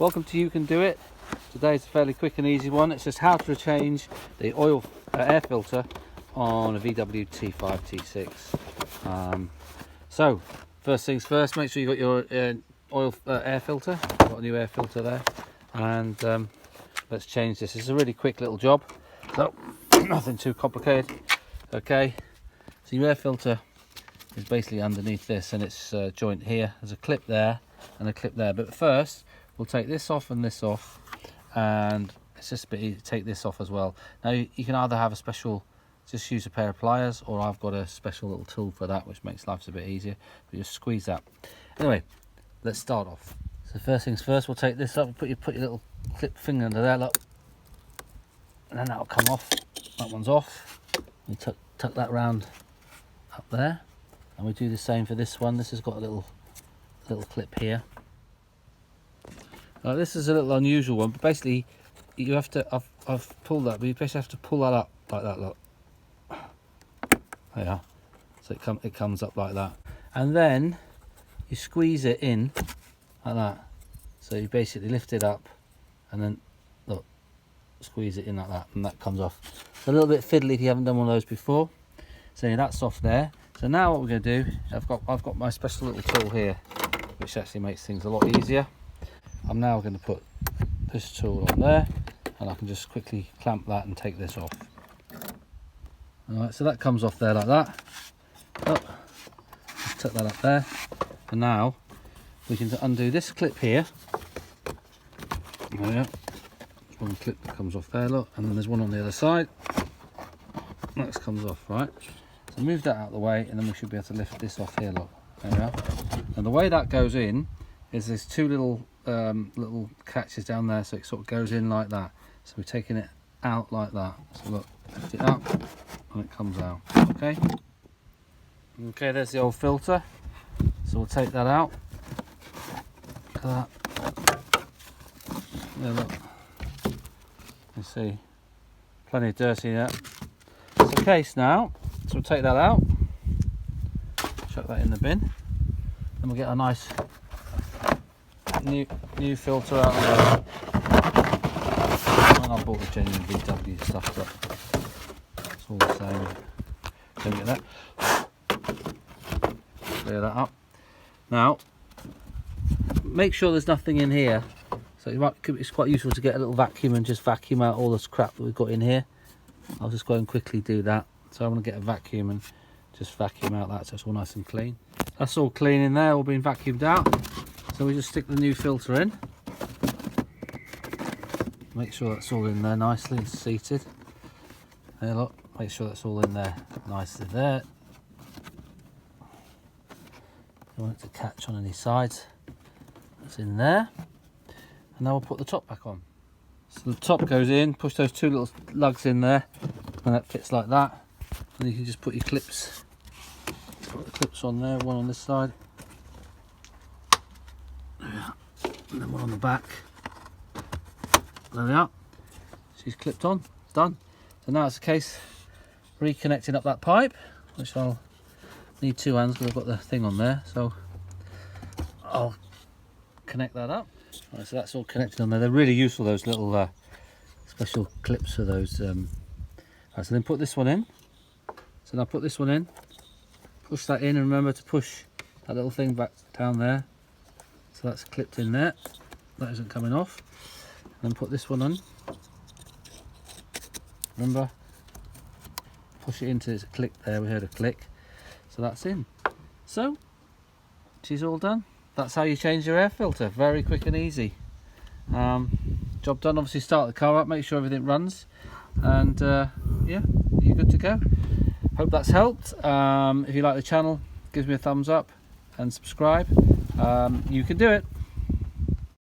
Welcome to You Can Do It. Today's a fairly quick and easy one. It's just how to change the oil air filter on a VW T5 T6. So first things first, make sure you got your oil air filter. Got a new air filter there, and let's change this. It's a really quick little job, so nothing too complicated. Okay, so your air filter is basically underneath this, and it's joint here. There's a clip there and a clip there, but first we'll take this off and this off, and it's just a bit easy to take this off as well. Now you can either have a special, just use a pair of pliers, or I've got a special little tool for that which makes life a bit easier. But just squeeze that. Anyway, let's start off. So first things first, we'll take this up, put your little clip finger under there, look, and then that'll come off. That one's off. We tuck that round up there, and we do the same for this one. This has got a little clip here. This is a little unusual one, but basically you have to, I've pulled that, but you basically have to pull that up like that, look. There you are. So it comes up like that, and then you squeeze it in like that. So you basically lift it up and then look, squeeze it in like that, and that comes off. It's a little bit fiddly if you haven't done one of those before. So that's off there. So now what we're going to do, I've got my special little tool here, which actually makes things a lot easier. I'm now going to put this tool on there, and I can just quickly clamp that and take this off. Alright, so that comes off there like that. Just tuck that up there, and now we can undo this clip here. There we go. There's one clip that comes off there, look, and then there's one on the other side. That comes off, right? So move that out of the way, and then we should be able to lift this off here, look. There we are. And the way that goes in is there's two little catches down there, so it sort of goes in like that. So we're taking it out like that. So look, lift it up and it comes out. Okay, there's the old filter. So we'll take that out. Look at that. Yeah, look. You see, plenty of dirt in there. It's the case now. So we'll take that out. Chuck that in the bin. Then we'll get a nice new filter out of there. And I bought the genuine VW stuff, but it's all the same. Don't get that. Clear that up. Now, make sure there's nothing in here. So it's quite useful to get a little vacuum and just vacuum out all this crap that we've got in here. I'll just go and quickly do that. So I'm going to get a vacuum and just vacuum out that so it's all nice and clean. That's all clean in there, all been vacuumed out. So we just stick the new filter in. Make sure that's all in there nicely and seated. There, look, make sure that's all in there nicely there. Don't want it to catch on any sides. That's in there. And now we'll put the top back on. So the top goes in, push those two little lugs in there, and that fits like that. And you can just put your clips, put the clips on there, one on this side. And then one on the back. There we are. She's clipped on. It's done. So now it's a case reconnecting up that pipe, which I'll need two hands because I've got the thing on there. So I'll connect that up. Right, so that's all connected on there. They're really useful, those little special clips for those. Right, so then put this one in. So now put this one in. Push that in, and remember to push that little thing back down there. So that's clipped in there, that isn't coming off. And then put this one on. Remember, push it into its click there, we heard a click. So that's in. So, she's all done. That's how you change your air filter, very quick and easy. Job done. Obviously start the car up, make sure everything runs, and yeah, you're good to go. Hope that's helped. If you like the channel, give me a thumbs up and subscribe. You can do it.